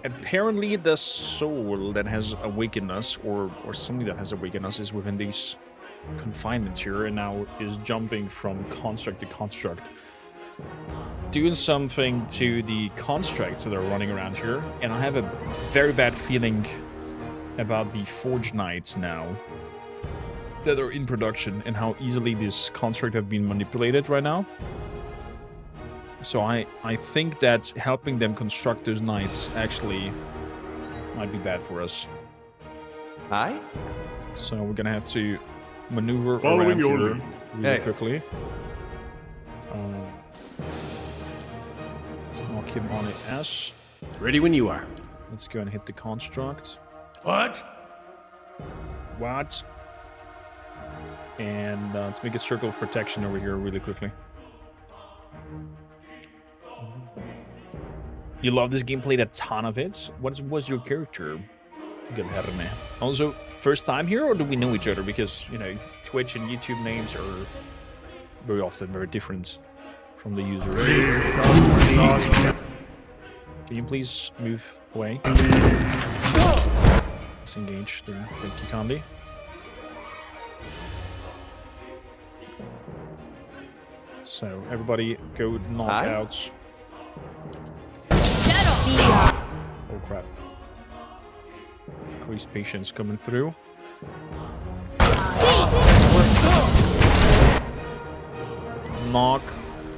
apparently the soul that has awakened us, or something that has awakened us, is within these confinements here, and now is jumping from construct to construct, doing something to the constructs that are running around here. And I have a very bad feeling about the Forge Knights now that are in production, and how easily this construct have been manipulated right now. So I think that helping them construct those knights actually might be bad for us. Aye? So we're gonna have to maneuver Following around your here lead. really quickly. Let's knock him on the S. Ready when you are. Let's go and hit the construct. What? What? And let's make a circle of protection over here really quickly. You love this game, played a ton of it. What was your character? Guilherme. Also, first time here, or do we know each other? Because, you know, Twitch and YouTube names are very often very different from the users. Can you please move away? Disengage there. Thank you, Candy. So, everybody go knockouts. Oh crap. Increased patience coming through. Knock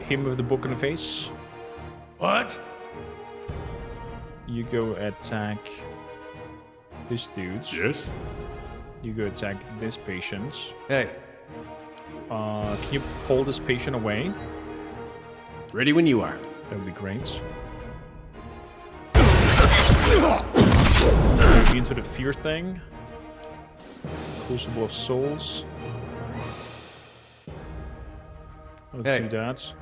him with the book in the face. What? You go attack this dude. Yes? You go attack this patient. Hey. Can you pull this patient away? Ready when you are. That would be great. Into the fear thing. Crucible of Souls. Let's do that.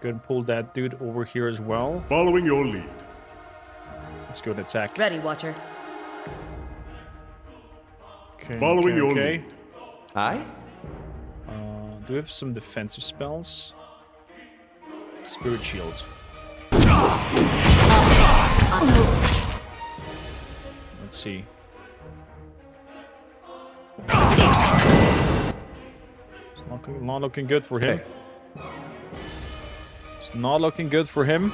Go and pull that dude over here as well. Following your lead. Let's go and attack. Ready, Watcher. Okay, Following your lead. Aye? Do we have some defensive spells? Spirit Shield. Let's see. It's not looking good for him. It's not looking good for him.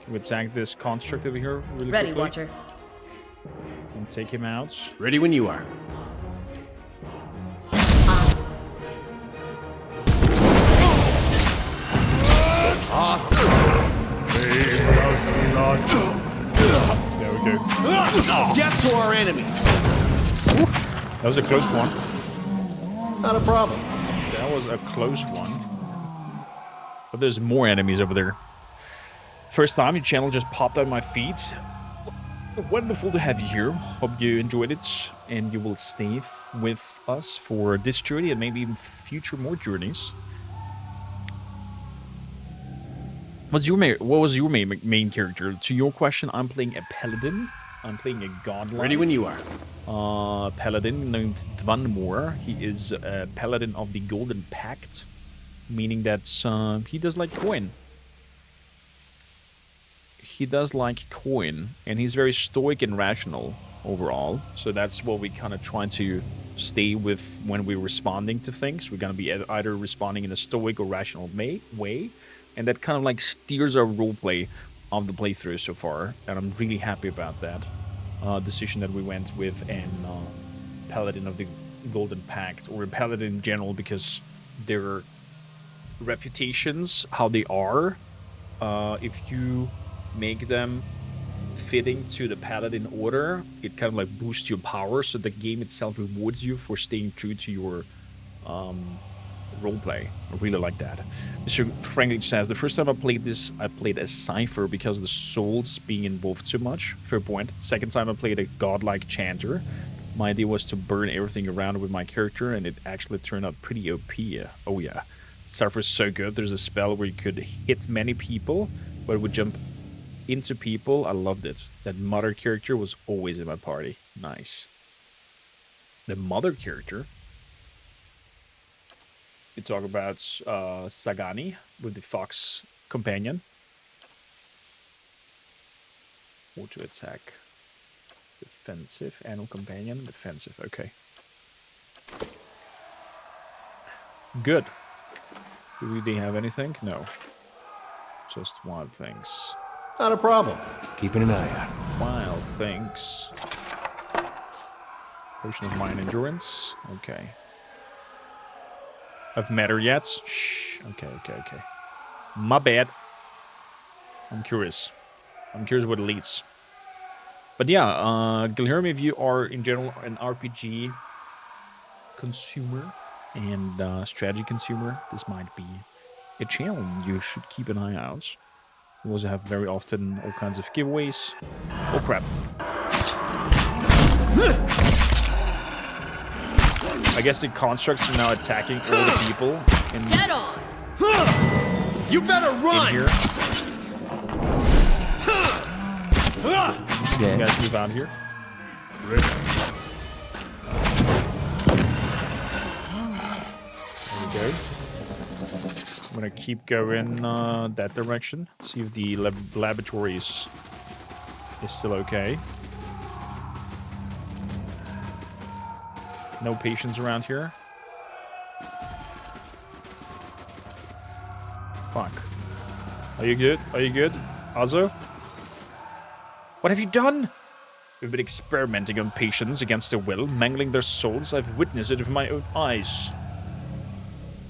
Can we attack this construct over here really Ready, quickly? Watcher. And take him out. Ready when you are. There we go. Death to our enemies. That was a close one. Not a problem. That was a close one. But there's more enemies over there. First time your channel just popped out of my feed. Wonderful to have you here. Hope you enjoyed it and you will stay with us for this journey and maybe even future more journeys. What was your main character? To your question, I'm playing a paladin. I'm playing a godlike. Ready when you are. Paladin named Dvanmor. He is a paladin of the Golden Pact, meaning that he does like coin. He does like coin, and he's very stoic and rational overall. So that's what we kind of try to stay with when we're responding to things. We're going to be either responding in a stoic or rational way, and that kind of like steers our roleplay of the playthrough so far, and I'm really happy about that decision that we went with in Paladin of the Golden Pact, or Paladin in general, because their reputations, how they are, if you make them fitting to the Paladin order, it kind of like boosts your power, so the game itself rewards you for staying true to your roleplay. I really like that. Mr. Franklin says, the first time I played this, I played a Cypher because of the souls being involved so much. Fair point. Second time I played a godlike chanter. My idea was to burn everything around with my character, and it actually turned out pretty OP. Oh yeah. Cypher's so good. There's a spell where you could hit many people, but it would jump into people. I loved it. That mother character was always in my party. Nice. The mother character? You talk about Sagani with the fox companion. Auto attack. Defensive. Animal companion. Defensive. Okay. Good. Do they have anything? No. Just wild things. Not a problem. Keeping an eye out. Wild things. Potion of Mind Endurance. Okay. I've met her yet? Shh. Okay. My bad. I'm curious. I'm curious what it leads. But yeah, Gilherme, if you are in general an RPG consumer and strategy consumer, this might be a channel you should keep an eye out. We also have very often all kinds of giveaways. Oh crap. I guess the constructs are now attacking all the people in Dead on. You better run! here. You guys move out here. There we go. I'm gonna keep going that direction. See if the laboratory is still okay. No patients around here. Fuck. Are you good? Are you good? Azo? What have you done? We've been experimenting on patients against their will, mangling their souls. I've witnessed it with my own eyes.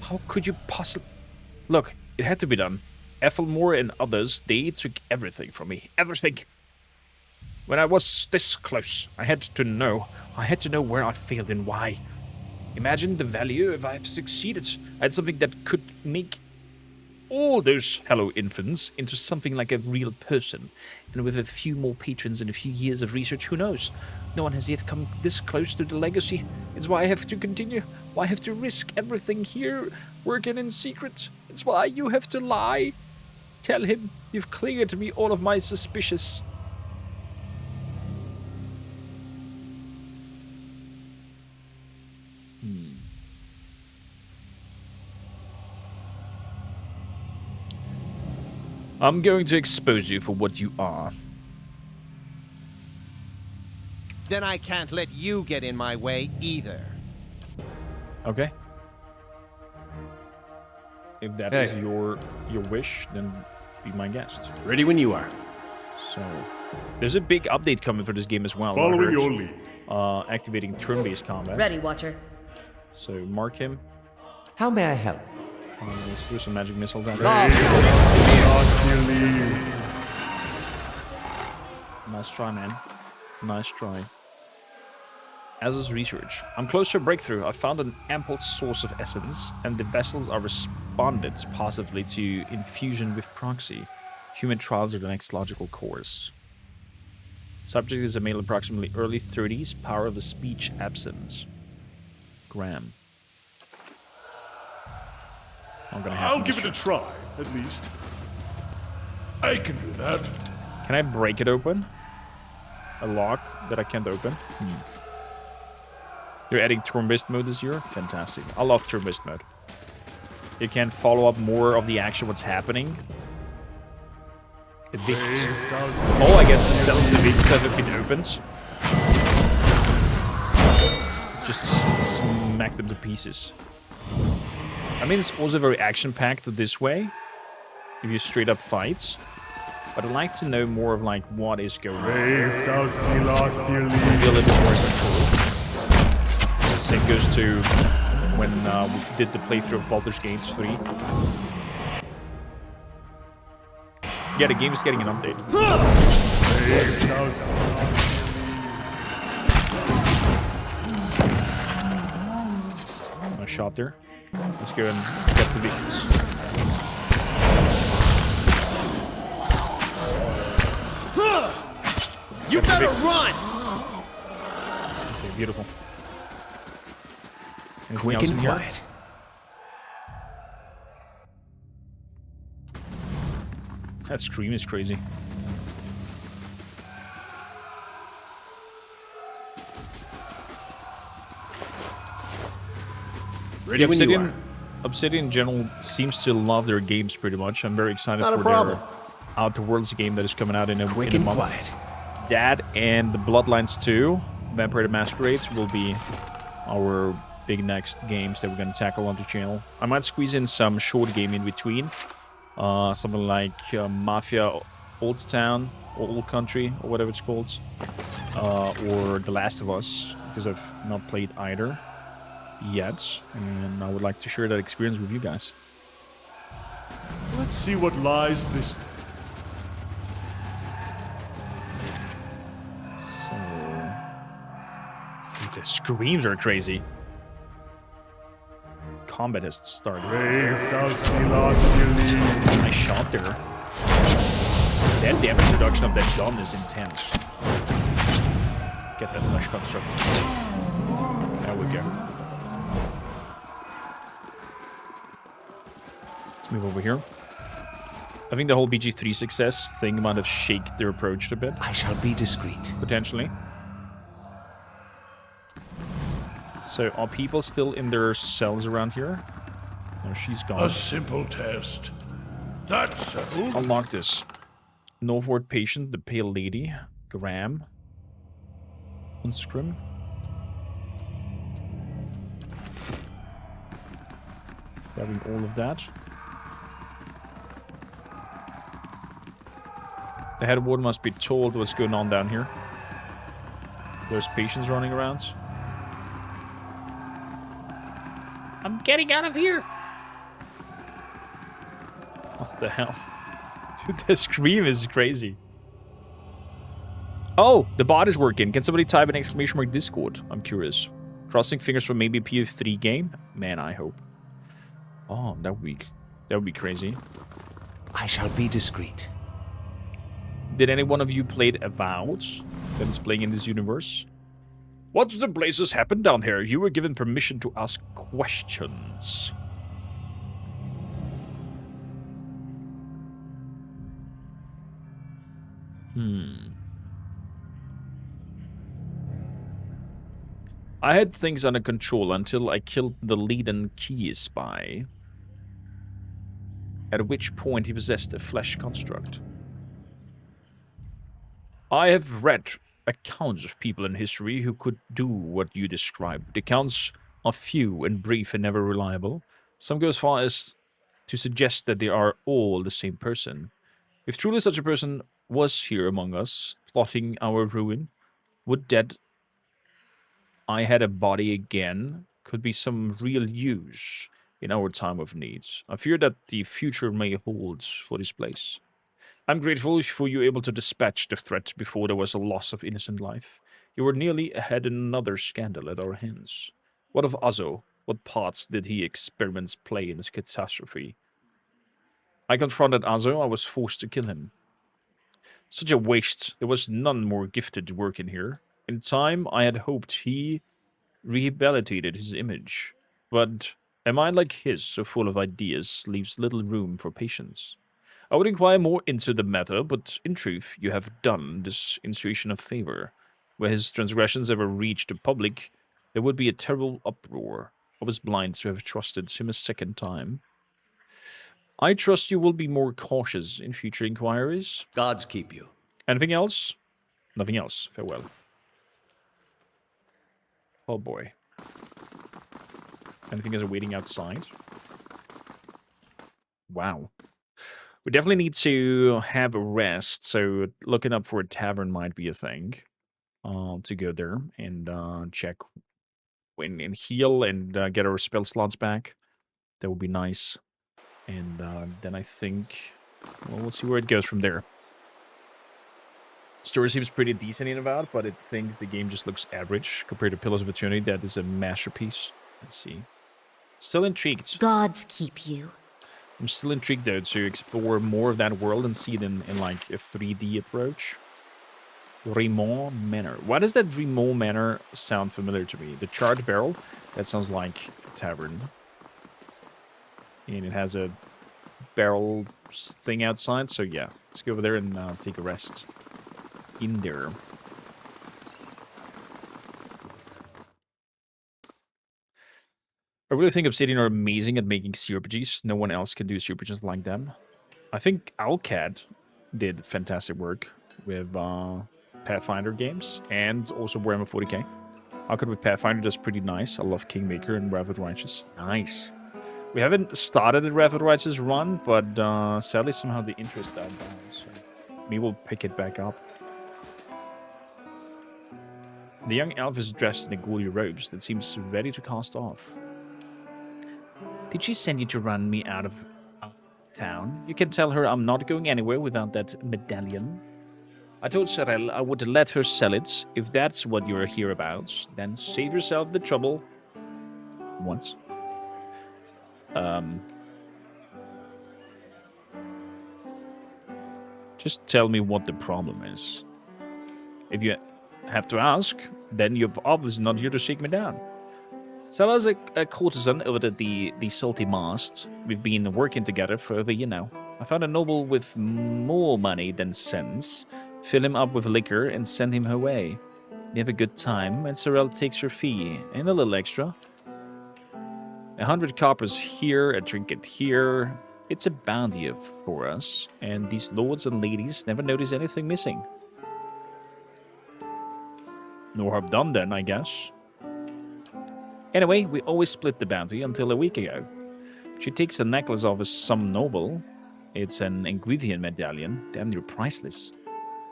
How could you possibly... Look, it had to be done. Ethelmore and others, they took everything from me. Everything. When I was this close, I had to know. I had to know where I failed and why. Imagine the value if I have succeeded. I had something that could make all those hello infants into something like a real person. And with a few more patrons and a few years of research, who knows? No one has yet come this close to the legacy. It's why I have to continue. Why I have to risk everything here, working in secret. It's why you have to lie. Tell him you've cleared me all of my suspicious. I'm going to expose you for what you are. Then I can't let you get in my way either. Okay. If that is your wish, then be my guest. Ready when you are. So, there's a big update coming for this game as well. Following your lead. Activating turn-based combat. Ready, Watcher. So mark him. How may I help? Let's throw some magic missiles at him. Nice try, man. Nice try. As is research. I'm close to a breakthrough. I found an ample source of essence, and the vessels are responded positively to infusion with proxy. Human trials are the next logical course. Subject is a male approximately early 30s, power of the speech absent. Graham. I'll give it a try, at least. I can do that. Can I break it open? A lock that I can't open? You're adding turn-based mode this year? Fantastic. I love turn-based mode. You can follow up more of the action, what's happening. Evict. Oh, I guess the cell evicts have been opened. Just smack them to pieces. I mean, it's also very action-packed this way, if you straight up fight. But I'd like to know more of like what is going on. Feel a little bit more control. The same goes to when we did the playthrough of Baldur's Gate 3. Yeah, the game is getting an update. Nice shot there. Let's go and get the beacons. You better run! Okay, beautiful. Anything Quick else and in here? quiet. That scream is crazy. Ready The when you obsidian, are. Obsidian in general seems to love their games pretty much. I'm very excited Not a for problem. their Outer Worlds game that is coming out in a Quick in a and month. quiet. That and the Bloodlines 2, Vampire the Masquerades, will be our big next games that we're going to tackle on the channel. I might squeeze in some short game in between. Something like Mafia Old Town, or Old Country, or whatever it's called. Or The Last of Us, because I've not played either yet. And I would like to share that experience with you guys. Let's see what lies this. So... Dude, the screams are crazy. Combat has started. Nice shot there. That damage reduction of that gun is intense. Get that flesh construct. There we go. Let's move over here. I think the whole BG3 success thing might have shaken their approach a bit. I shall be discreet. Potentially. So, are people still in their cells around here? No, she's gone. A simple test. That's settled. Unlock this. Northward Patient, the Pale Lady, Graham, Unscrim. Grabbing all of that. The head ward must be told what's going on down here. There's patients running around. I'm getting out of here! What the hell? Dude, the scream is crazy. Oh, the bot is working. Can somebody type an exclamation mark Discord? I'm curious. Crossing fingers for maybe a PF3 game? Man, I hope. Oh, that would be crazy. I shall be discreet. Did any one of you played Avowed that is playing in this universe? What the blazes happened down here? You were given permission to ask questions. I had things under control until I killed the leaden key spy. At which point he possessed a flesh construct. I have read accounts of people in history who could do what you described. The accounts are few and brief and never reliable. Some go as far as to suggest that they are all the same person. If truly such a person was here among us, plotting our ruin, would that I had a body again could be some real use in our time of need. I fear that the future may hold for this place. I'm grateful for you able to dispatch the threat before there was a loss of innocent life. You were nearly had another scandal at our hands. What of Azo? What parts did he experiments play in this catastrophe? I confronted Azo. I was forced to kill him. Such a waste. There was none more gifted working here. In time, I had hoped he rehabilitated his image. But a mind like his, so full of ideas, leaves little room for patience. I would inquire more into the matter, but in truth, you have done this institution a favor. Were his transgressions ever reached the public, there would be a terrible uproar. I was blind to have trusted him a second time. I trust you will be more cautious in future inquiries. Gods keep you. Anything else? Nothing else. Farewell. Oh boy. Anything is waiting outside? Wow. We definitely need to have a rest, so looking up for a tavern might be a thing. To go there and check when and heal and get our spell slots back. That would be nice. And then I think, well, we'll see where it goes from there. Story seems pretty decent in Avowed, but it thinks the game just looks average compared to Pillars of Eternity. That is a masterpiece. Let's see. Still intrigued. Gods keep you. I'm still intrigued, though, to explore more of that world and see it in like a 3D approach. Remont Manor. Why does that Remont Manor sound familiar to me? The charred barrel? That sounds like a tavern. And it has a barrel thing outside, so yeah. Let's go over there and take a rest in there. I really think Obsidian are amazing at making CRPGs. No one else can do CRPGs like them. I think Owlcat did fantastic work with Pathfinder games and also Warhammer 40k. Owlcat with Pathfinder does pretty nice. I love Kingmaker and Wrath of the Righteous. Nice. We haven't started a Wrath of the Righteous run, but sadly somehow the interest died down. So maybe we'll pick it back up. The young elf is dressed in a ghoulie robes that seems ready to cast off. Did she send you to run me out of town? You can tell her I'm not going anywhere without that medallion. I told Sarel I would let her sell it. If that's what you're here about, then save yourself the trouble. Once. Just tell me what the problem is. If you have to ask, then you're obviously not here to shake me down. Sala's a courtesan over at the Salty Mast. We've been working together for over a year now. I found a noble with more money than sense, fill him up with liquor, and send him her way. We have a good time, and Sorel takes her fee, and a little extra. 100 coppers here, a trinket here. It's a bounty for us, and these lords and ladies never notice anything missing. No harm done then, I guess. Anyway, we always split the bounty until a week ago. She takes the necklace off some noble. It's an Engwithian medallion, damn near priceless.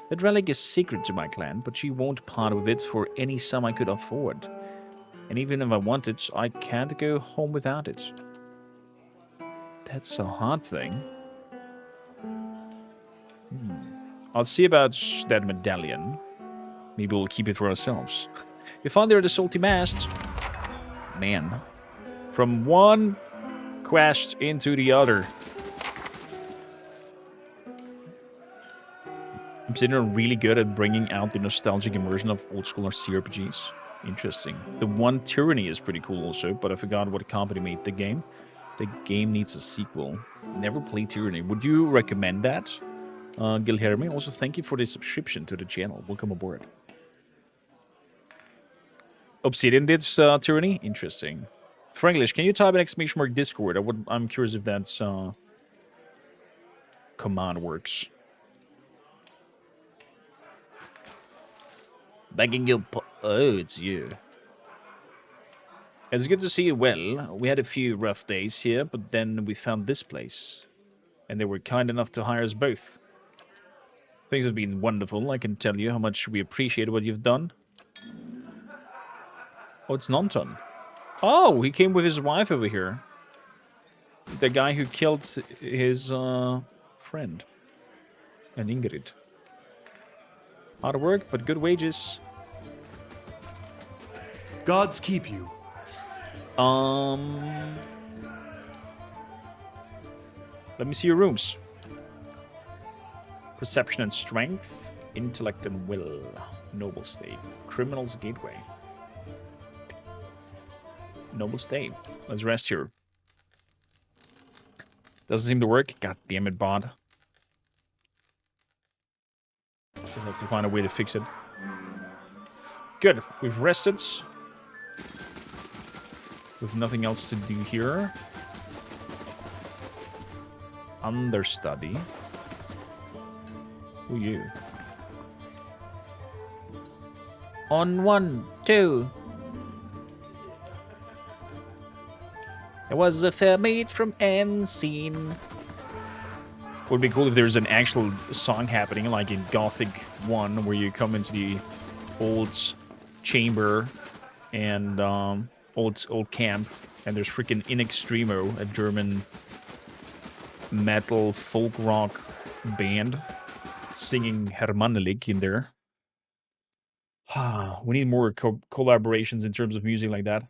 That relic is secret to my clan, but she won't part with it for any sum I could afford. And even if I want it, I can't go home without it. That's a hard thing. I'll see about that medallion. Maybe we'll keep it for ourselves. You found there the Salty Mast. Man. From one quest into the other. I'm sitting there really good at bringing out the nostalgic immersion of old school CRPGs. Interesting. The One Tyranny is pretty cool also, but I forgot what company made the game. The game needs a sequel. Never played Tyranny. Would you recommend that? Gilherme, also thank you for the subscription to the channel. Welcome aboard. Obsidian did Tyranny? Interesting. Franglish, can you type an exclamation mark Discord? I'm curious if that's command works. Begging you. Oh, it's you. It's good to see you well. We had a few rough days here, but then we found this place. And they were kind enough to hire us both. Things have been wonderful. I can tell you how much we appreciate what you've done. Oh, it's Nonton. Oh, he came with his wife over here. The guy who killed his friend. And Ingrid. Hard work, but good wages. Gods keep you. Let me see your rooms. Perception and strength, intellect and will, noble state, criminal's gateway. Noble state. Let's rest here. Doesn't seem to work. God damn it, bot. We'll have to find a way to fix it. Good. We've rested. With nothing else to do here. Understudy. Who are you? On 1, 2. There was a fair maid from Unseen. Would be cool if there's an actual song happening, like in Gothic 1, where you come into the old chamber and old camp, and there's freaking In Extremo, a German metal folk rock band, singing Hermannelik in there. We need more collaborations in terms of music like that.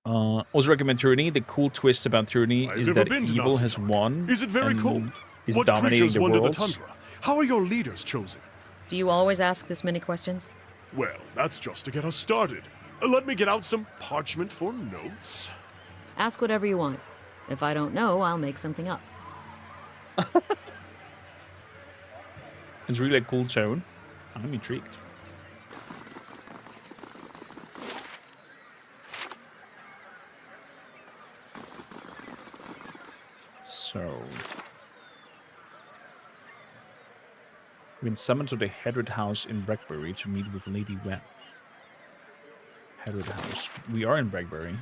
Also recommend Tyranny. The cool twist about Tyranny is that evil has won. Is it very cold? Is What dominating creatures the wander world. the tundra? How are your leaders chosen? Do you always ask this many questions? Well, that's just to get us started. Let me get out some parchment for notes. Ask whatever you want. If I don't know, I'll make something up. It's really a cool tone. I'm intrigued. So... We've been summoned to the Hedred House in Breckbury to meet with Lady Webb. Hedred House. We are in Breckbury.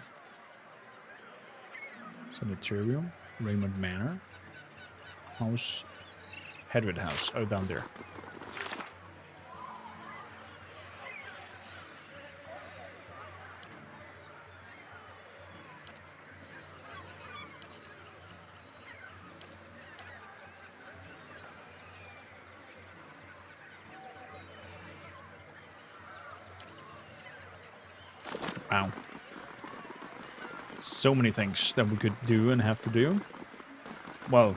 Sanitarium. Raymond Manor. House. Hedred House. Oh, down there. Wow. So many things that we could do and have to do. Well,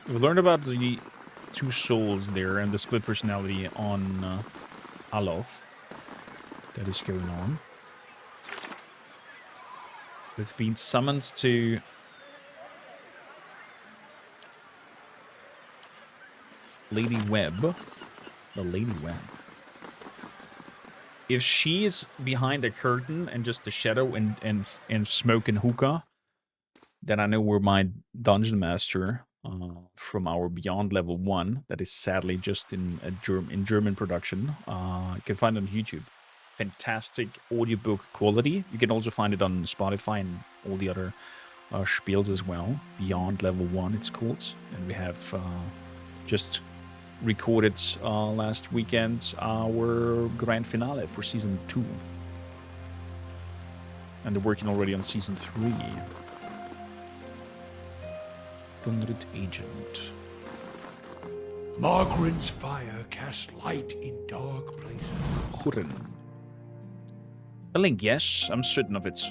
we learned about the two souls there and the split personality on Aloth. That is going on. We've been summoned to... Lady Webb. The Lady Webb. If she is behind the curtain and just the shadow and smoke and hookah, then I know where my dungeon master from our Beyond level 1, that is sadly just in German production, you can find it on YouTube. Fantastic audiobook quality. You can also find it on Spotify and all the other spiels as well. Beyond level 1 it's called. And we have just recorded last weekend our grand finale for season 2. And they're working already on season 3. Plundered Agent. Margaret's fire casts light in dark places. Hurin. A link, yes, I'm certain of it.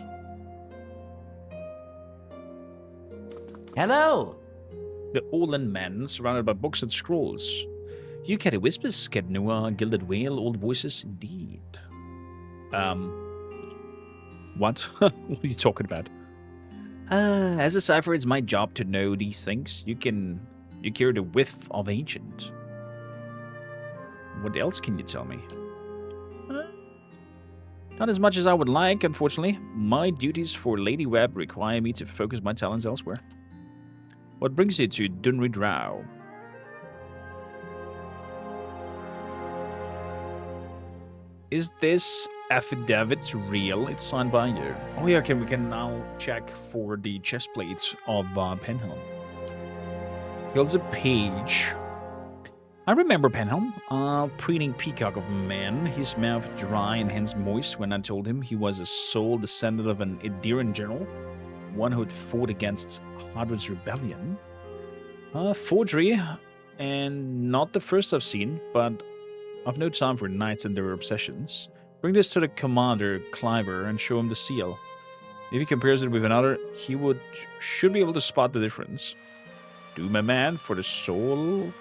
Hello. The Olin men, surrounded by books and scrolls. You carry whispers, Kednua, Gilded Whale, old voices, indeed. What? What are you talking about? As a cipher, it's my job to know these things. You carry the whiff of ancient. What else can you tell me? Not as much as I would like, unfortunately. My duties for Lady Webb require me to focus my talents elsewhere. What brings you to Dunri Drow? Is this affidavit real? It's signed by you. Oh yeah, we can now check for the chestplate of Penhelm. Here's a page. I remember Penhelm, preening peacock of a man, his mouth dry and hands moist when I told him he was a sole descendant of an Ediran general, one who had fought against Hardwood's rebellion. Forgery, and not the first I've seen, but I've no time for knights and their obsessions. Bring this to the commander, Cliver, and show him the seal. If he compares it with another, he should be able to spot the difference. Do my man for the soul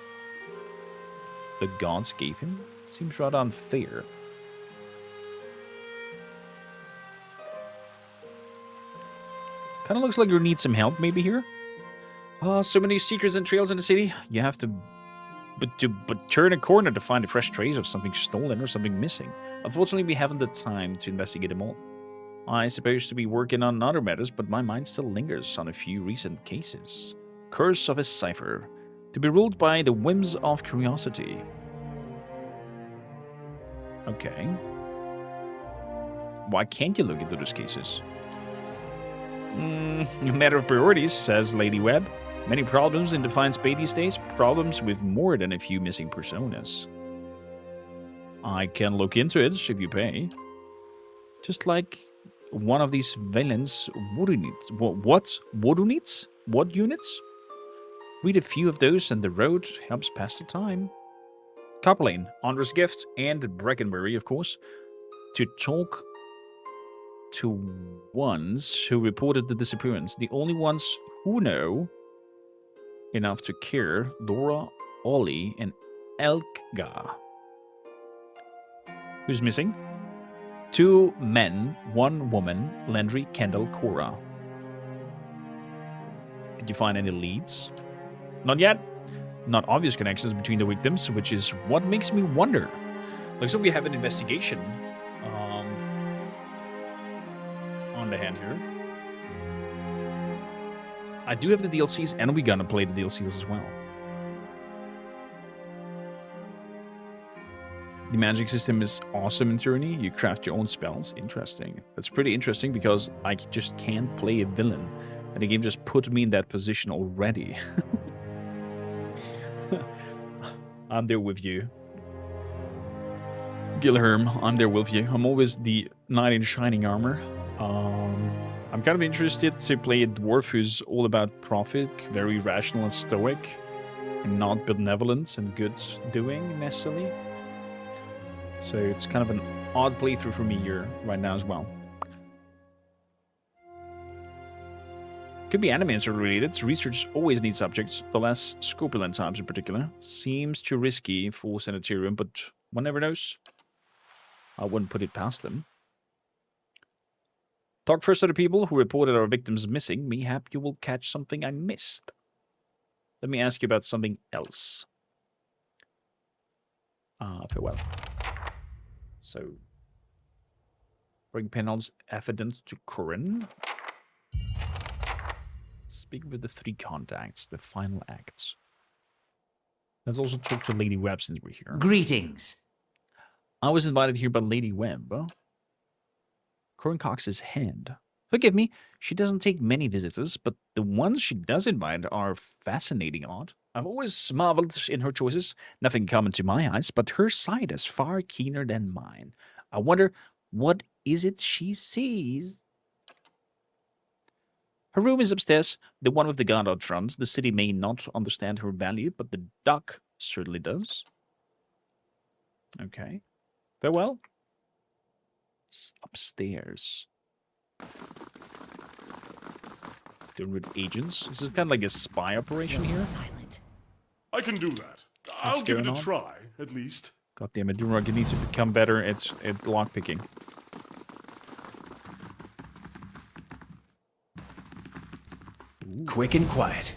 the gods gave him? Seems rather unfair. Kind of looks like you need some help maybe here. So many secrets and trails in the city. You have to turn a corner to find a fresh trace of something stolen or something missing. Unfortunately, we haven't the time to investigate them all. I'm supposed to be working on other matters, but my mind still lingers on a few recent cases. Curse of a Cipher. To be ruled by the whims of curiosity. Okay. Why can't you look into those cases? A matter of priorities, says Lady Webb. Many problems in Defiance Bay these days. Problems with more than a few missing personas. I can look into it if you pay. Just like one of these villains, Wodunits. What? Wodunits? What units? Read a few of those and the road helps pass the time. Coupling, Andre's Gift, and Breckenbury, of course, to talk to ones who reported the disappearance. The only ones who know enough to care, Dora, Ollie, and Elkga. Who's missing? 2 men, 1 woman, Landry, Kendall, Cora. Did you find any leads? Not yet. Not obvious connections between the victims, which is what makes me wonder. Looks like we have an investigation on the hand here. I do have the DLCs, and we're gonna play the DLCs as well. The magic system is awesome in Tyranny. You craft your own spells. Interesting. That's pretty interesting because I just can't play a villain. And the game just put me in that position already. I'm there with you. Gilherm, I'm there with you. I'm always the knight in shining armor. I'm kind of interested to play a dwarf who's all about profit, very rational and stoic, and not benevolence and good doing necessarily. So it's kind of an odd playthrough for me here right now as well. Could be animator related. Research always needs subjects, the less scopulent types in particular. Seems too risky for Sanitarium, but one never knows. I wouldn't put it past them. Talk first to the people who reported our victims missing. Mayhap you will catch something I missed. Let me ask you about something else. Farewell. So, bring Penald's evidence to Corin. Speak with the 3 contacts, the final acts. Let's also talk to Lady Webb since we're here. Greetings. I was invited here by Lady Webb. Corin cocks his head. Forgive me, she doesn't take many visitors, but the ones she does invite are fascinating odd. I've always marveled in her choices, nothing common to my eyes, but her sight is far keener than mine. I wonder, what is it she sees? Her room is upstairs, the one with the guard out front. The city may not understand her value, but the dock certainly does. Okay. Farewell. Upstairs. Dealing with agents. This is kind of like a spy operation here. Silent. I can do that. I'll give it a try, at least. God damn it, Doomrock, you need to become better at lockpicking. Quick and quiet.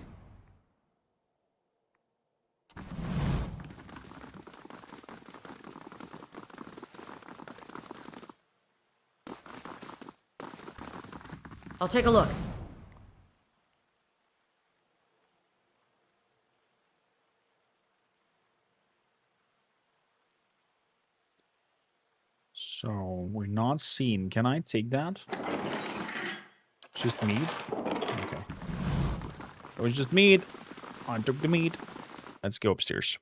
I'll take a look. So, we're not seen. Can I take that? Just meat? Okay. It was just meat. I took the meat. Let's go upstairs.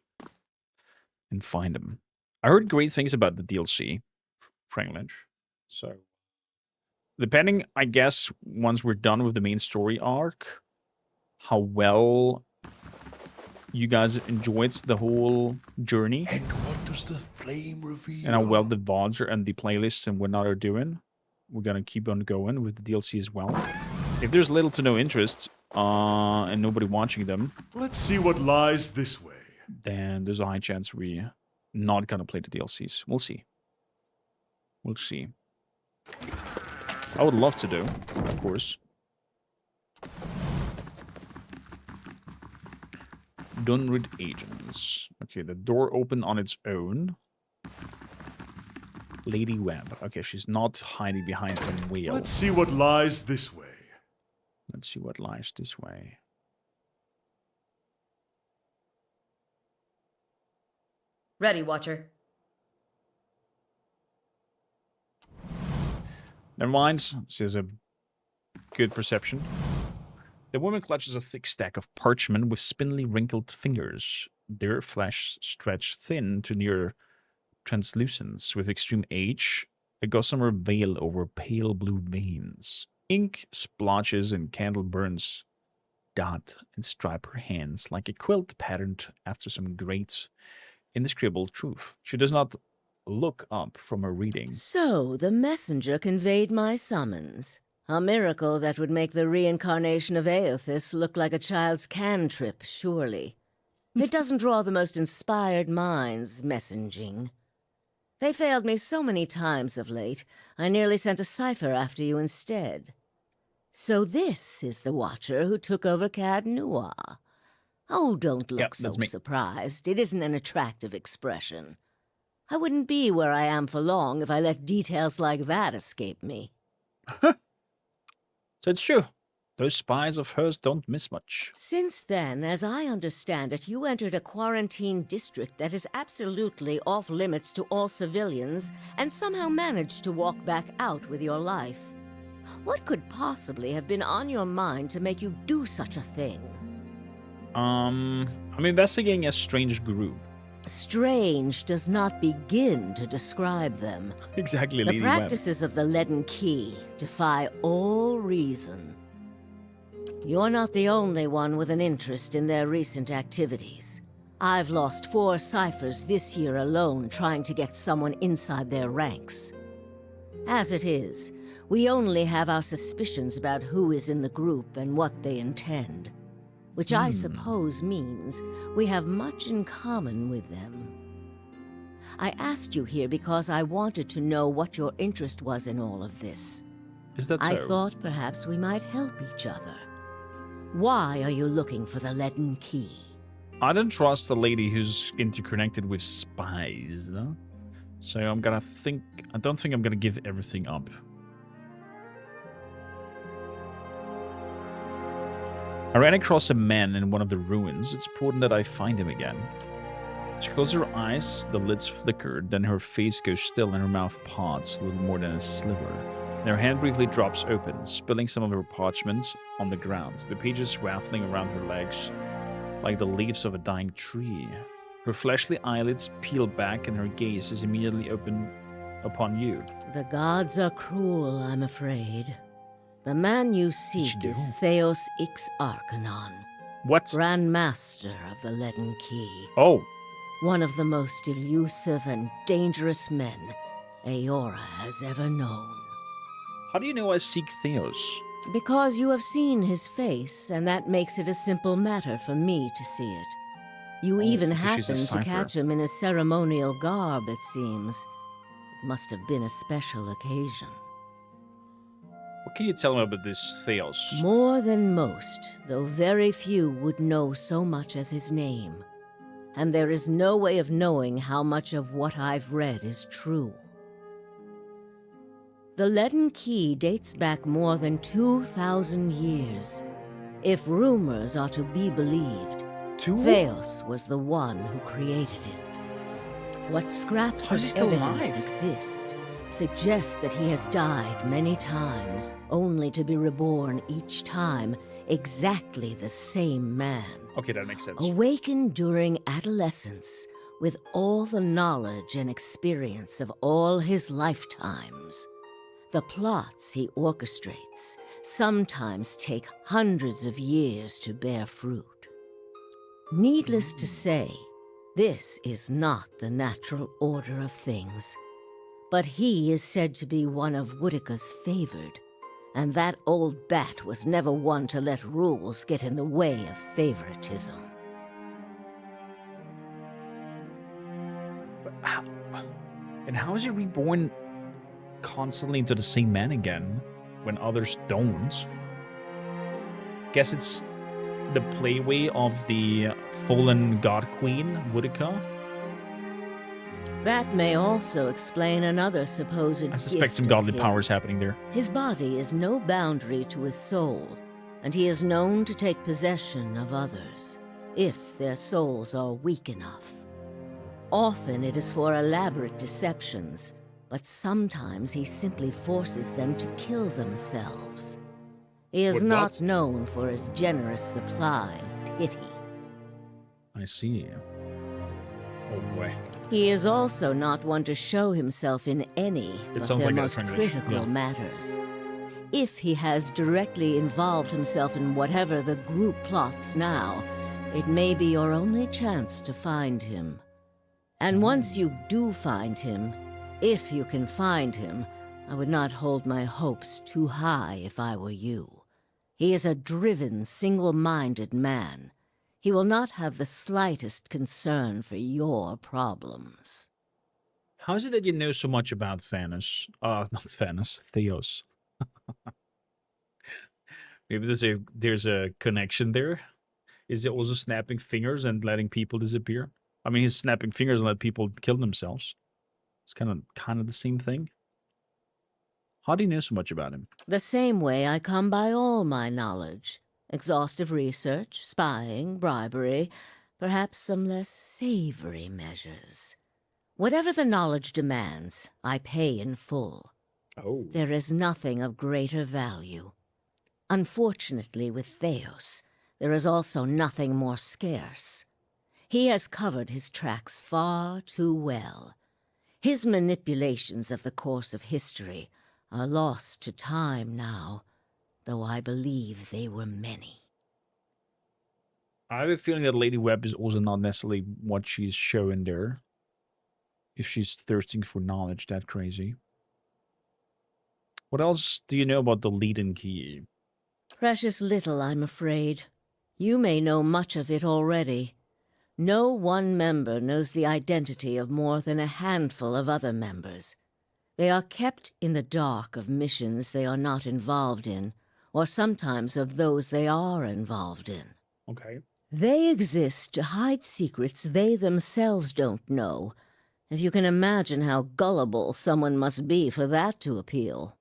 And find him. I heard great things about the DLC. Frank Lynch. So, depending, I guess, once we're done with the main story arc, how well you guys enjoyed the whole journey. And what does the flame reveal? And how well the VODs are and the playlists and whatnot are doing. We're gonna keep on going with the DLC as well. If there's little to no interest and nobody watching them, Let's see what lies this way. then there's a high chance we're not gonna play the DLCs. We'll see. We'll see. I would love to do, of course. Done with agents. Okay, the door opened on its own. Lady Webb. Okay, she's not hiding behind some wheel. Let's see what lies this way. Let's see what lies this way. Ready, Watcher. Never mind. She has a good perception. The woman clutches a thick stack of parchment with spindly, wrinkled fingers. Their flesh stretched thin to near translucence. With extreme age, a gossamer veil over pale blue veins. Ink splotches and candle burns dot and stripe her hands like a quilt patterned after some great, indescribable truth. She does not look up from her reading. So the messenger conveyed my summons. A miracle that would make the reincarnation of Aothis look like a child's cantrip, surely. It doesn't draw the most inspired minds, messaging. They failed me so many times of late, I nearly sent a cipher after you instead. So this is the Watcher who took over Cad Noir. Oh, don't look so surprised. It isn't an attractive expression. I wouldn't be where I am for long if I let details like that escape me. So it's true. Those spies of hers don't miss much. Since then, as I understand it, you entered a quarantine district that is absolutely off limits to all civilians and somehow managed to walk back out with your life. What could possibly have been on your mind to make you do such a thing? I'm investigating a strange group. Strange does not begin to describe them. Exactly, The Lady Webb. practices of the Leaden Key defy all reason. You're not the only one with an interest in their recent activities. I've lost 4 ciphers this year alone trying to get someone inside their ranks. As it is, we only have our suspicions about who is in the group and what they intend. Which I suppose means we have much in common with them. I asked you here because I wanted to know what your interest was in all of this. Is that so? I thought perhaps we might help each other. Why are you looking for the Leaden Key? I don't trust a lady who's interconnected with spies, no? So I don't think I'm gonna give everything up. I ran across a man in one of the ruins. It's important that I find him again. She closed her eyes, the lids flickered, then her face goes still and her mouth parts a little more than a sliver. And her hand briefly drops open, spilling some of her parchment on the ground, the pages rattling around her legs like the leaves of a dying tree. Her fleshly eyelids peel back and her gaze is immediately open upon you. The gods are cruel, I'm afraid. The man you seek she do? is Theos Ix Arcanon, What? Grand Master of the Leaden Key. Oh, One of the most elusive and dangerous men Aora has ever known. how do you know I seek Theos? Because you have seen his face, and that makes it a simple matter for me to see it. You even because she's a happened to cipher. catch him in his ceremonial garb, it seems. It must have been a special occasion. What can you tell me about this Theos? More than most, though very few would know so much as his name. And there is no way of knowing how much of what I've read is true. The Leaden Key dates back more than 2,000 years. If rumors are to be believed, Theos was the one who created it. What scraps How of is he still evidence alive? exist suggest that he has died many times, only to be reborn each time exactly the same man. Okay, that makes sense. Awakened during adolescence with all the knowledge and experience of all his lifetimes. The plots he orchestrates sometimes take hundreds of years to bear fruit. Needless to say, this is not the natural order of things. But he is said to be one of Woodica's favored, and that old bat was never one to let rules get in the way of favoritism. And how is he reborn constantly into the same man again when others don't? Guess it's the playway of the fallen god queen, Woodica. That may also explain another supposed I suspect gift some of godly his. powers happening there. His body is no boundary to his soul, and he is known to take possession of others, if their souls are weak enough. Often it is for elaborate deceptions, but sometimes he simply forces them to kill themselves. He is What? not known for his generous supply of pity. I see. Oh boy. He is also not one to show himself in any but sounds their like a most French, critical yeah. matters. If he has directly involved himself in whatever the group plots now, it may be your only chance to find him. And once you do find him, if you can find him, I would not hold my hopes too high if I were you. He is a driven, single-minded man. He will not have the slightest concern for your problems. How is it that you know so much about Thanos? Not Thanos, Theos. Maybe there's a connection there. Is he also snapping fingers and letting people disappear? I mean, he's snapping fingers and let people kill themselves. It's kind of the same thing. How do you know so much about him? The same way I come by all my knowledge. Exhaustive research, spying, bribery, perhaps some less savory measures. Whatever the knowledge demands, I pay in full. Oh. There is nothing of greater value. Unfortunately, with Theos, there is also nothing more scarce. He has covered his tracks far too well. His manipulations of the course of history are lost to time now, though I believe they were many. I have a feeling that Lady Webb is also not necessarily what she's showing there. If she's thirsting for knowledge that crazy. What else do you know about the lead-in key? Precious little, I'm afraid. You may know much of it already. No one member knows the identity of more than a handful of other members. They are kept in the dark of missions they are not involved in, or sometimes of those they are involved in. Okay. They exist to hide secrets they themselves don't know, if you can imagine how gullible someone must be for that to appeal.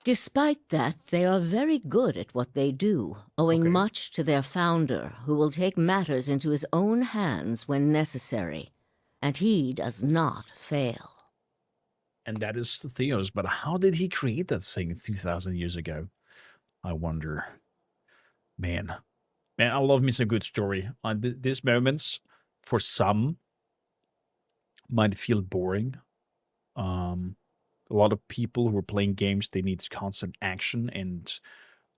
Despite that, they are very good at what they do, owing much to their founder, who will take matters into his own hands when necessary. And he does not fail. And that is Theos, but how did he create that thing 2,000 years ago? I wonder. Man, I love me some good story. These moments, for some, might feel boring. A lot of people who are playing games, they need constant action and,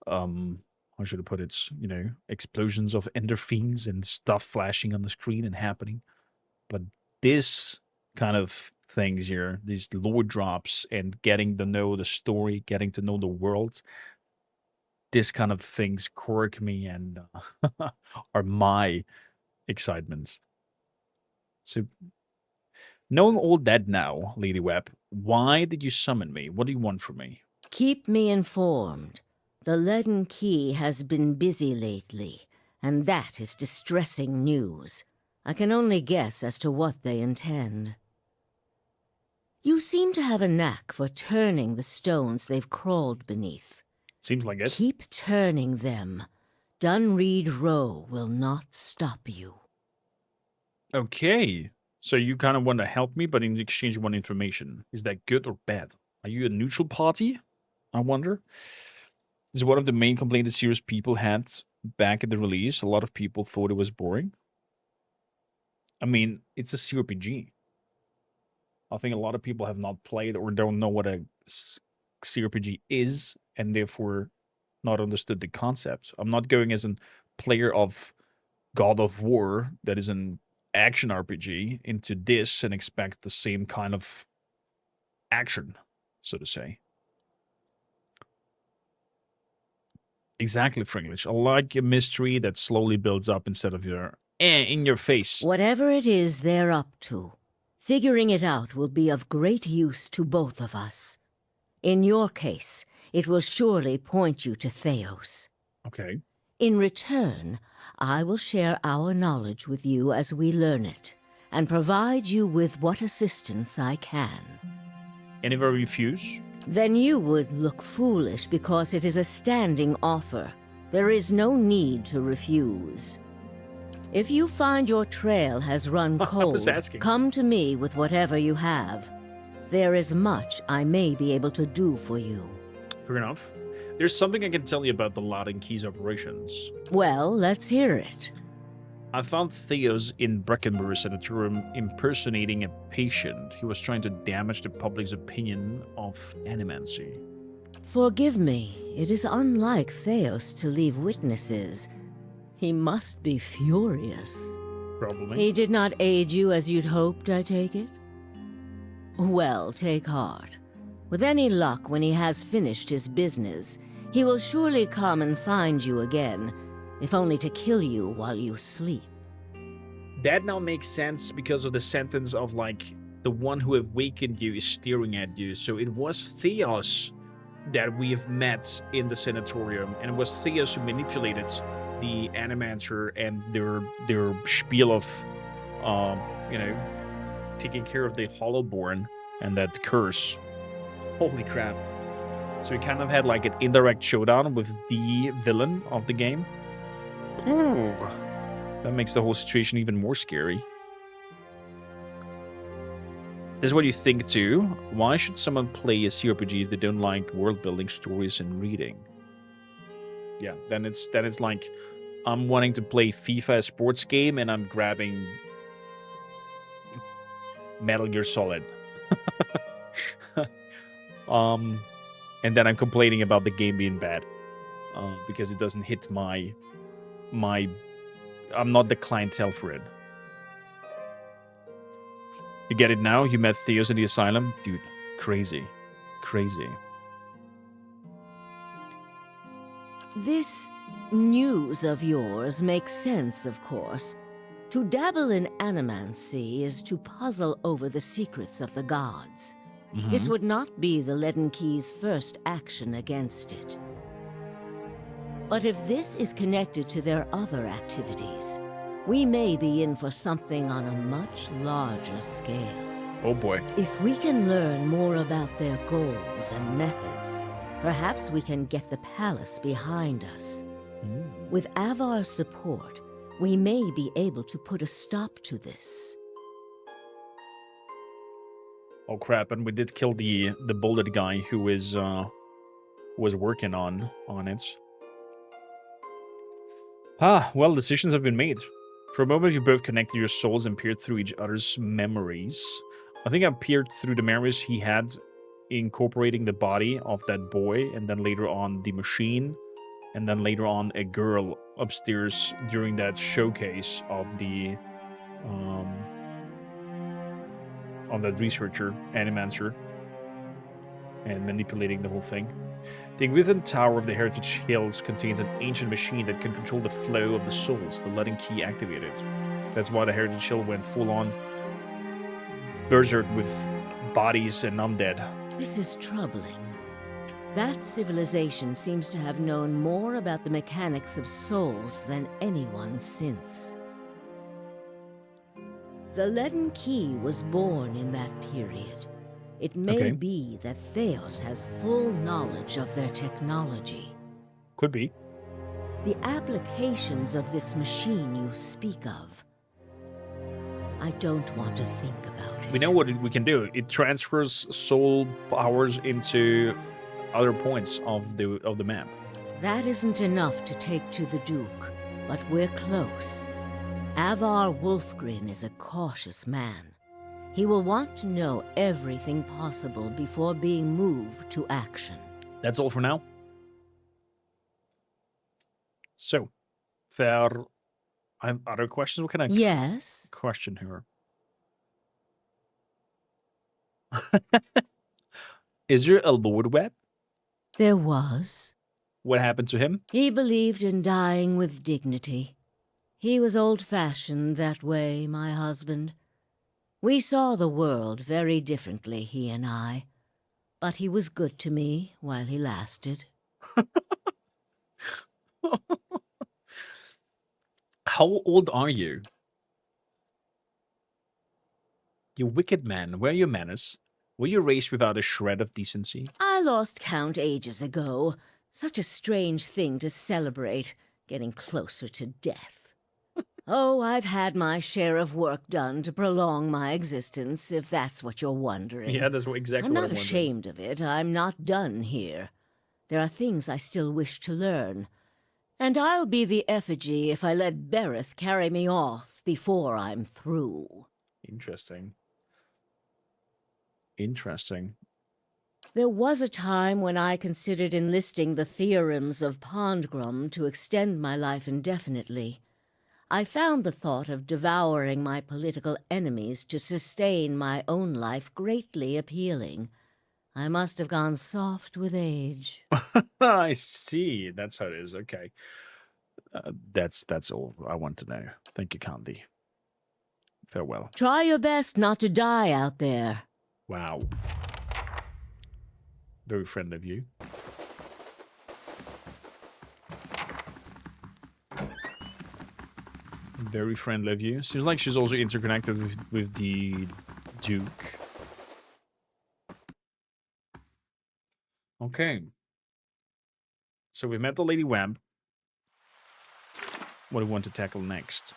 how should I put it, you know, explosions of endorphins and stuff flashing on the screen and happening. But this kind of things here, these lore drops and getting to know the story, getting to know the world, this kind of things quirk me and are my excitements. So, knowing all that now, Lady Webb, why did you summon me? What do you want from me? Keep me informed. The leaden key has been busy lately, and that is distressing news. I can only guess as to what they intend. You seem to have a knack for turning the stones they've crawled beneath. Seems like it. Keep turning them. Dunreed Row will not stop you. Okay. So you kind of want to help me, but in exchange you want information. Is that good or bad? Are you a neutral party? I wonder. Is one of the main complaints that serious people had back at the release. A lot of people thought it was boring. I mean, it's a CRPG. I think a lot of people have not played or don't know what a CRPG is, and therefore not understood the concept. I'm not going as a player of God of War, that is an action RPG, into this and expect the same kind of action, so to say. Exactly, Fringlish. I like a mystery that slowly builds up instead of your in your face. Whatever it is they're up to, figuring it out will be of great use to both of us. In your case, it will surely point you to Theos. Okay. In return, I will share our knowledge with you as we learn it, and provide you with what assistance I can. And if I refuse? Then you would look foolish because it is a standing offer. There is no need to refuse. If you find your trail has run cold, come to me with whatever you have. There is much I may be able to do for you. Fair enough. There's something I can tell you about the Latin Keys operations. Well, let's hear it. I found Theos in Breckenburg Sanatorium impersonating a patient. He was trying to damage the public's opinion of animancy. Forgive me, it is unlike Theos to leave witnesses. He must be furious. Probably. He did not aid you as you'd hoped, I take it? Well, take heart. With any luck, when he has finished his business, he will surely come and find you again, if only to kill you while you sleep. That now makes sense because of the sentence of, like, the one who awakened you is staring at you. So it was Theos that we have met in the sanatorium, and it was Theos who manipulated the animancer and their spiel of, you know, taking care of the Hollowborn and that curse. Holy crap. So we kind of had like an indirect showdown with the villain of the game. Ooh. That makes the whole situation even more scary. This is what you think too. Why should someone play a CRPG if they don't like world building, stories, and reading? Yeah, then it's like I'm wanting to play FIFA, a sports game, and I'm grabbing Metal Gear Solid. And then I'm complaining about the game being bad because it doesn't hit my. I'm not the clientele for it. You get it now? You met Theos in the asylum? Dude, crazy. Crazy. This news of yours makes sense, of course. To dabble in animancy is to puzzle over the secrets of the gods. This would not be the Leaden Key's first action against it. But if this is connected to their other activities, we may be in for something on a much larger scale. Oh boy. If we can learn more about their goals and methods, perhaps we can get the palace behind us. With Avar's support, we may be able to put a stop to this. Oh crap! And we did kill the bullet guy who was working on it. Well, decisions have been made. For a moment, you both connected your souls and peered through each other's memories. I think I peered through the memories he had, incorporating the body of that boy, and then later on the machine, and then later on a girl upstairs during that showcase of the of that researcher, Animancer, and manipulating the whole thing. The Igwithan Tower of the Heritage Hills contains an ancient machine that can control the flow of the souls, the Leaden Key activated. That's why the Heritage Hill went full-on berserk with bodies and undead. This is troubling. That civilization seems to have known more about the mechanics of souls than anyone since. The Leaden Key was born in that period. It may be that Theos has full knowledge of their technology. Could be. The applications of this machine you speak of, I don't want to think about it. We know what we can do. It transfers soul powers into other points of the map. That isn't enough to take to the Duke, but we're close. Avar Wolfgren is a cautious man. He will want to know everything possible before being moved to action. That's all for now. So, I have other questions. What can I question her? Is there a Lord Webb? There was. What happened to him? He believed in dying with dignity. He was old-fashioned that way, my husband. We saw the world very differently, he and I. But he was good to me while he lasted. How old are you? You wicked man, where are your manners? Were you raised without a shred of decency? I lost count ages ago. Such a strange thing to celebrate, getting closer to death. Oh, I've had my share of work done to prolong my existence, if that's what you're wondering. Yeah, that's exactly I'm what not I'm wondering. ashamed of it. I'm not done here. There are things I still wish to learn. And I'll be the effigy if I let Bereth carry me off before I'm through. Interesting. Interesting. There was a time when I considered enlisting the theorems of Pondgrum to extend my life indefinitely. I found the thought of devouring my political enemies to sustain my own life greatly appealing. I must have gone soft with age. I see. That's how it is. Okay. That's all I want to know. Thank you, Candy. Farewell. Try your best not to die out there. Wow. Very friendly of you. Very friendly of you. Seems like she's also interconnected with the Duke. Okay. So we met the Lady Webb. What do we want to tackle next?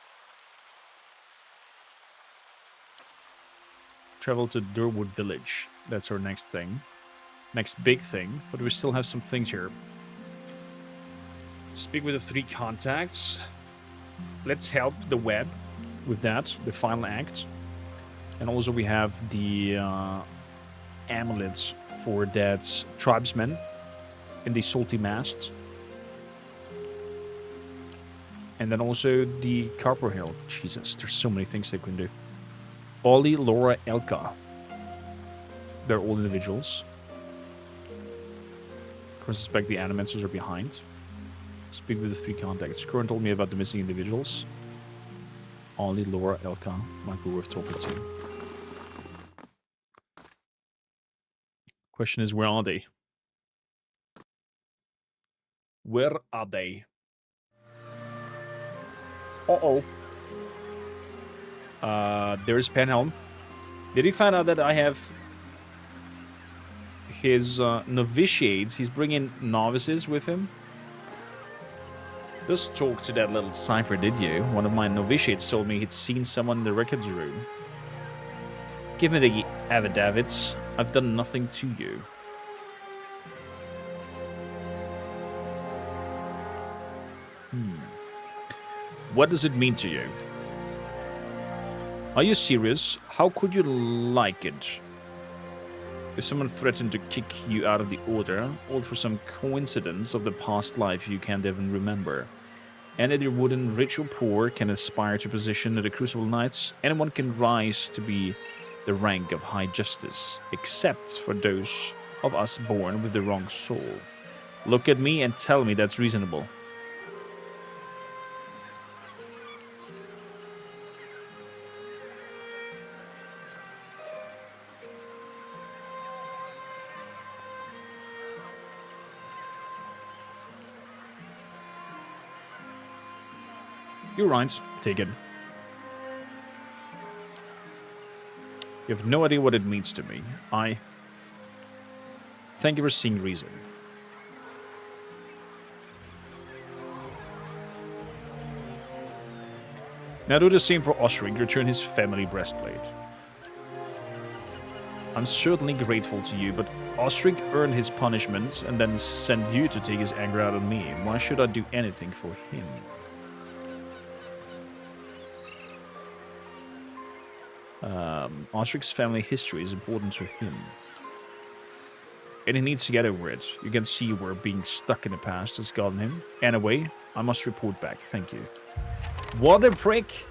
Travel to Durwood Village. That's our next thing. Next big thing. But we still have some things here. Speak with the 3 contacts. Let's help the Webb with that, the final act. And also we have the amulets for that tribesman in the salty masts. And then also the Carper Hill. Jesus, there's so many things they can do. Ollie, Laura, Elka. They're all individuals. Of course, I suspect the animancers are behind. Speak with the 3 contacts. Curran told me about the missing individuals. Ollie, Laura, Elka might be worth talking to. Question is, where are they? Where are they? Uh-oh. There's Penhelm. Did he find out that I have his novitiates? He's bringing novices with him. Just talk to that little cipher, did you? One of my novitiates told me he'd seen someone in the records room. Give me the affidavits. I've done nothing to you. What does it mean to you? Are you serious? How could you like it? If someone threatened to kick you out of the order, all for some coincidence of the past life you can't even remember. Any that wooden, rich or poor, can aspire to position at the Crucible Knights. Anyone can rise to be the rank of High Justice, except for those of us born with the wrong soul. Look at me and tell me that's reasonable. You're right. Take it. You have no idea what it means to me. I thank you for seeing reason. Now do the same for Osric. Return his family breastplate. I'm certainly grateful to you, but Osric earned his punishment and then sent you to take his anger out on me. Why should I do anything for him? Osric's family history is important to him. And he needs to get over it. You can see where being stuck in the past has gotten him. Anyway, I must report back. Thank you. What a prick!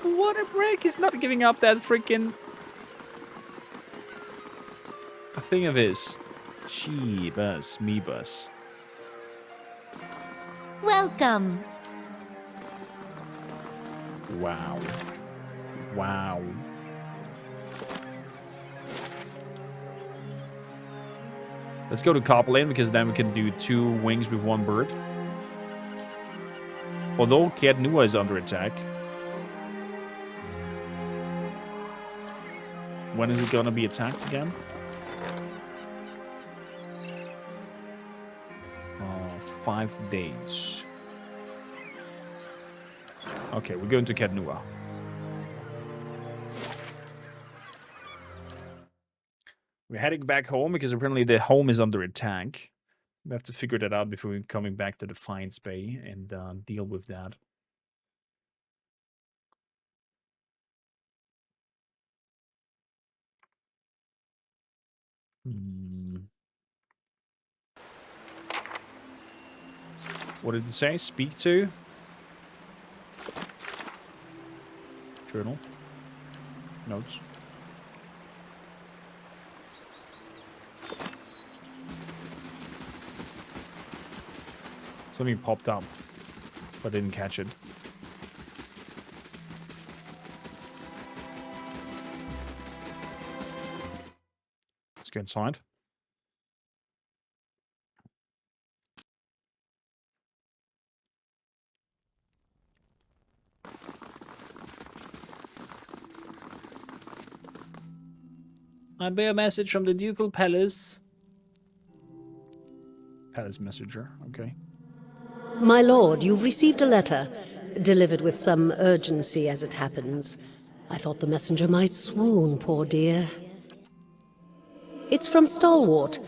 What a prick! He's not giving up that freaking thing of his. She-bus, me-bus. Welcome. Wow. Wow. Let's go to Copperlane, because then we can do 2 wings with 1 bird. Although Kiadnua is under attack. When is it gonna be attacked again? 5 days. Okay, we're going to Kiadnua. We're heading back home because apparently the home is under attack. We have to figure that out before we're coming back to Defiance Bay and deal with that. What did it say? Speak to? Journal. Notes. Something popped up, but I didn't catch it. Let's go inside. I bear a message from the Ducal Palace. Palace messenger, okay. My lord, you've received a letter, delivered with some urgency as it happens. I thought the messenger might swoon, poor dear. It's from Stalwart.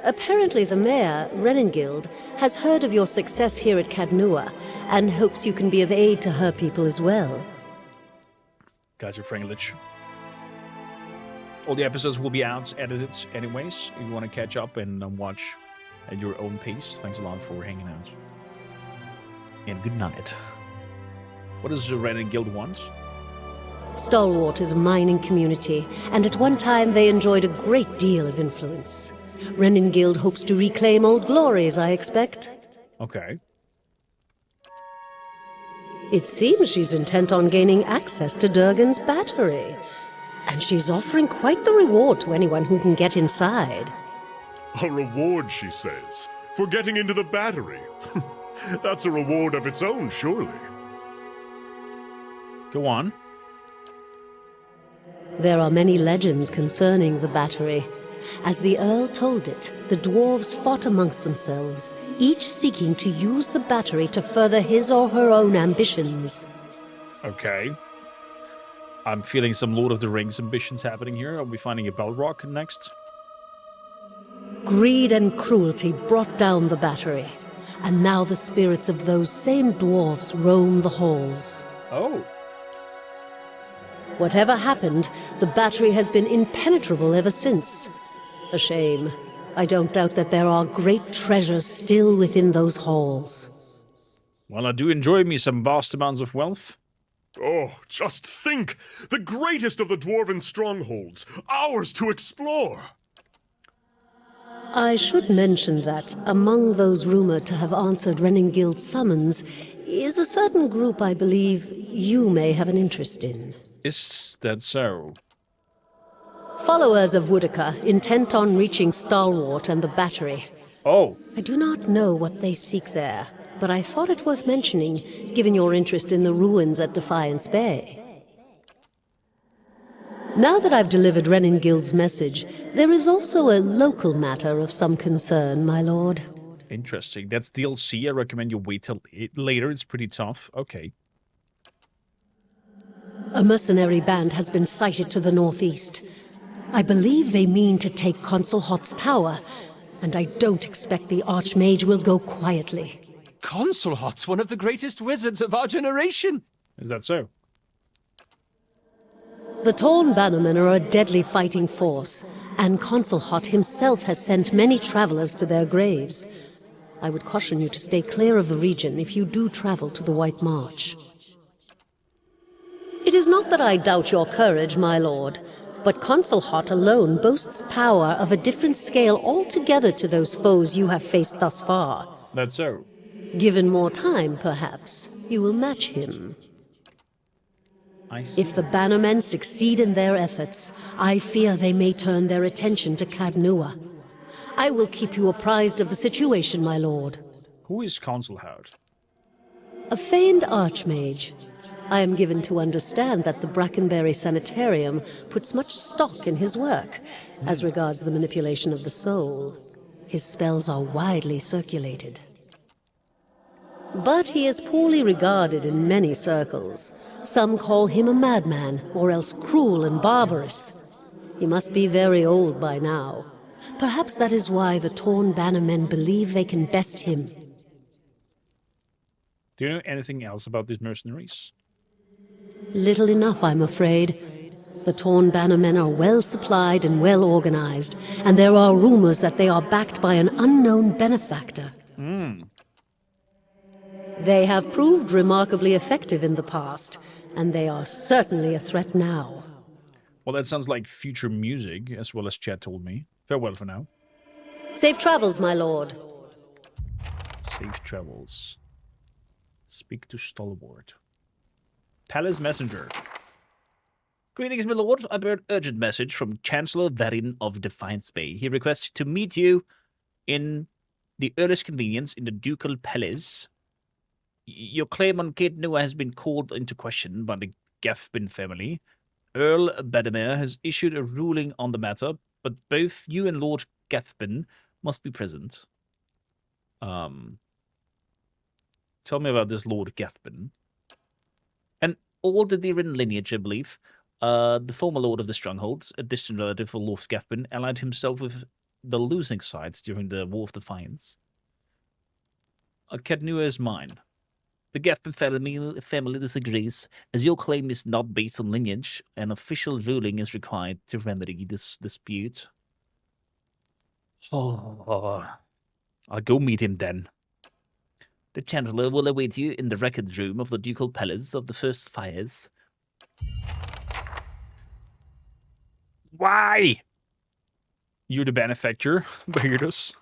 Apparently the mayor, Renengild, has heard of your success here at Cadnua, and hopes you can be of aid to her people as well. Gotcha, Franglish. All the episodes will be out, edited anyways. If you want to catch up and watch at your own pace. Thanks a lot for hanging out. And good night. What does the Renin Guild want? Stalwart is a mining community, and at one time they enjoyed a great deal of influence. Renengild hopes to reclaim old glories, I expect. Okay. It seems she's intent on gaining access to Durgan's battery. And she's offering quite the reward to anyone who can get inside. A reward, she says, for getting into the battery. That's a reward of its own, surely. Go on. There are many legends concerning the battery. As the Earl told it, the dwarves fought amongst themselves, each seeking to use the battery to further his or her own ambitions. Okay. I'm feeling some Lord of the Rings ambitions happening here. Are we finding a Balrog next? Greed and cruelty brought down the battery, and now the spirits of those same dwarves roam the halls. Oh. Whatever happened, the battery has been impenetrable ever since. A shame. I don't doubt that there are great treasures still within those halls. Well, I do enjoy me some vast amounts of wealth. Oh, just think! The greatest of the dwarven strongholds, ours to explore! I should mention that among those rumored to have answered Renengild's summons is a certain group I believe you may have an interest in. Is that so? Followers of Woodica, intent on reaching Stalwart and the battery. Oh. I do not know what they seek there, but I thought it worth mentioning, given your interest in the ruins at Defiance Bay. Now that I've delivered Renengild's message, there is also a local matter of some concern, my lord. Interesting. That's DLC. I recommend you wait till later. It's pretty tough. Okay. A mercenary band has been sighted to the northeast. I believe they mean to take Consul Hot's tower, and I don't expect the Archmage will go quietly. Consul Hot's one of the greatest wizards of our generation. Is that so? The Torn Bannermen are a deadly fighting force, and Consul Hot himself has sent many travelers to their graves. I would caution you to stay clear of the region if you do travel to the White March. It is not that I doubt your courage, my lord, but Consul Hot alone boasts power of a different scale altogether to those foes you have faced thus far. That's so. Given more time, perhaps, you will match him. I see. If the Bannermen succeed in their efforts, I fear they may turn their attention to Cadnua. I will keep you apprised of the situation, my lord. Who is Consul Hout? A famed archmage. I am given to understand that the Brackenberry Sanitarium puts much stock in his work, as regards the manipulation of the soul. His spells are widely circulated. But he is poorly regarded in many circles. Some call him a madman, or else cruel and barbarous. He must be very old by now. Perhaps that is why the Torn Bannermen believe they can best him. Do you know anything else about these mercenaries? Little enough, I'm afraid. The Torn Bannermen are well supplied and well organized, and there are rumors that they are backed by an unknown benefactor. They have proved remarkably effective in the past, and they are certainly a threat now. Well, that sounds like future music, as well as Chad told me. Farewell for now. Safe travels, my lord. Safe travels. Speak to Stalwart. Palace Messenger. Greetings, my lord. I bear an urgent message from Chancellor Varin of Defiance Bay. He requests to meet you in the earliest convenience in the Ducal Palace. Your claim on Cadnua has been called into question by the Gathbin family. Earl Bedimere has issued a ruling on the matter, but both you and Lord Gathbin must be present. Tell me about this Lord Gathbin. An old-Adiran lineage, I believe. The former lord of the strongholds, a distant relative of Lord Gathbin, allied himself with the losing sides during the War of Defiance. Cadnua is mine. The Gathbin family disagrees, as your claim is not based on lineage. An official ruling is required to remedy this dispute. Oh, I'll go meet him then. The Chancellor will await you in the record room of the Ducal Palace of the First Fires. Why? You're the benefactor, Beardus.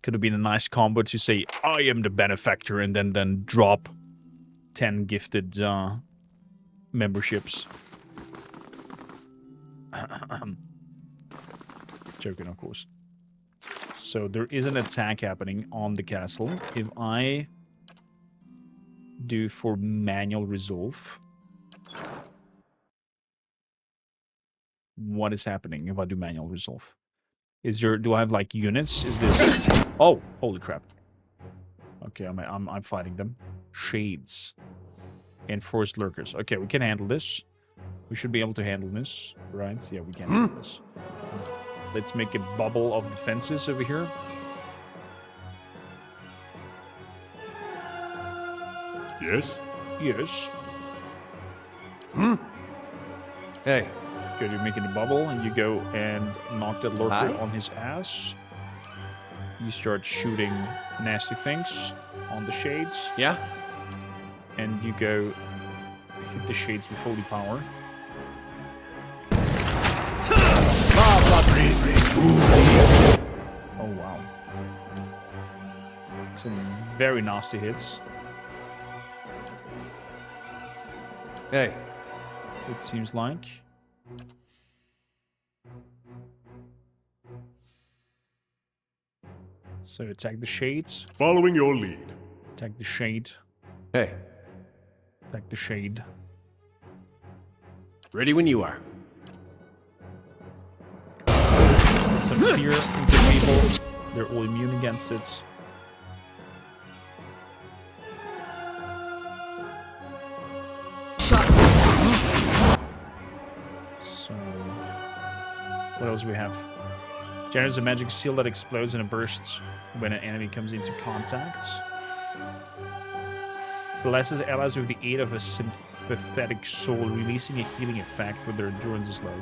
Could have been a nice combo to say, I am the benefactor, and then drop 10 gifted memberships. Joking, of course. So there is an attack happening on the castle. If I do for manual resolve, what is happening if I do manual resolve? Do I have like units? Is this? Oh, holy crap! Okay, I'm fighting them. Shades, enforced lurkers. Okay, we can handle this. We should be able to handle this, right? Yeah, we can handle this. Let's make a bubble of defenses over here. Yes? Yes. Hey. Good, you're making a bubble, and you go and knock that lurker Hi. on his ass. You start shooting nasty things on the shades. Yeah? And you go hit the shades with holy power. Oh wow. Some very nasty hits. Hey. It seems like. So attack the shades. Following your lead. Attack the shade. Hey. Attack the shade. Ready when you are. Put some fear into people. They're all immune against it. So, what else do we have? Generates a magic shield that explodes and it bursts when an enemy comes into contact. Blesses allies with the aid of a sympathetic soul, releasing a healing effect when their endurance is low.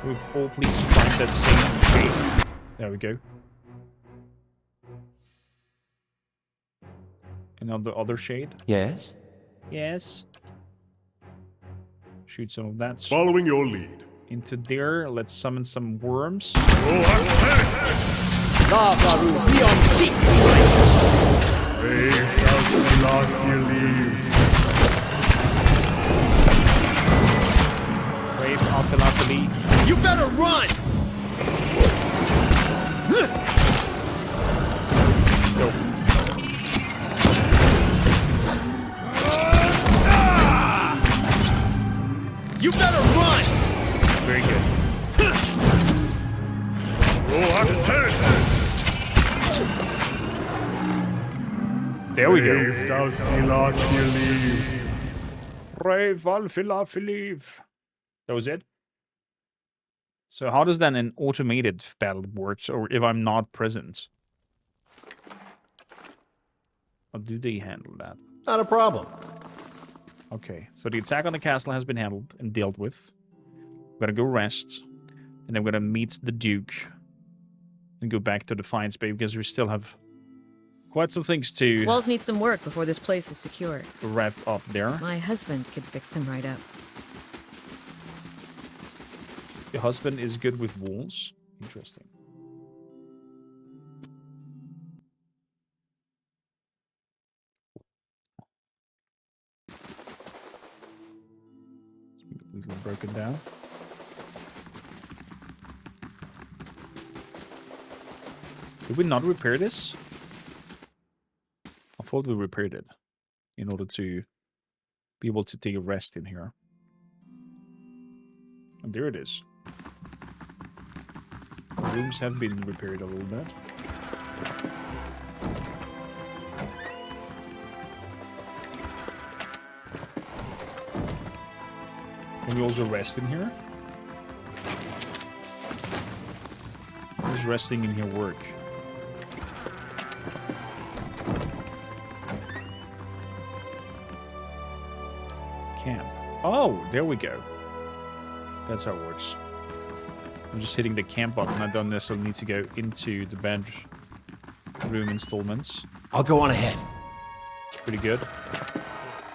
Can we all please find that same shade? There we go. Another other shade? Yes? Yes. Shoot some of that Following your lead. into there. Let's summon some worms. Lavaru, beyond seek Brave Alphalafali. You better run! Go. You better run! Very good. There we go. Brave Alphalafali. That was it? So how does then an automated battle work, or if I'm not present? How do they handle that? Not a problem. Okay, so the attack on the castle has been handled and dealt with. I'm gonna go rest, and I'm gonna meet the Duke and go back to the Defiance Bay because we still have quite some things to Walls need some work before this place is secure. wrap up there. My husband could fix them right up. Your husband is good with walls. Interesting. broken down. Did we not repair this? I thought we repaired it in order to be able to take a rest in here. And there it is. The rooms have been repaired a little bit. Can we also rest in here? Does resting in here work? Camp. Oh, there we go. That's how it works. I'm just hitting the camp button. I don't necessarily need to go into the bedroom installments. I'll go on ahead. It's pretty good.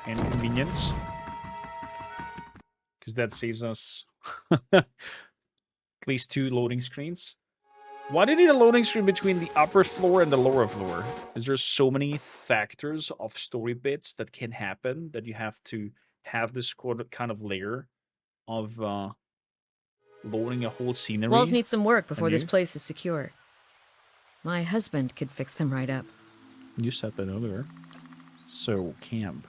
And convenient. Because that saves us at least 2 loading screens. Why do you need a loading screen between the upper floor and the lower floor? Is there so many factors of story bits that can happen that you have to have this kind of layer of loading a whole scenery? Walls need some work before this anew? place is secure. My husband could fix them right up. You said that earlier. So, camp.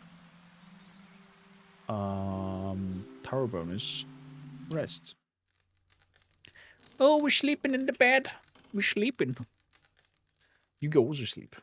Tower bonus. Rest. Oh, we're sleeping in the bed. We're sleeping. You go also sleep.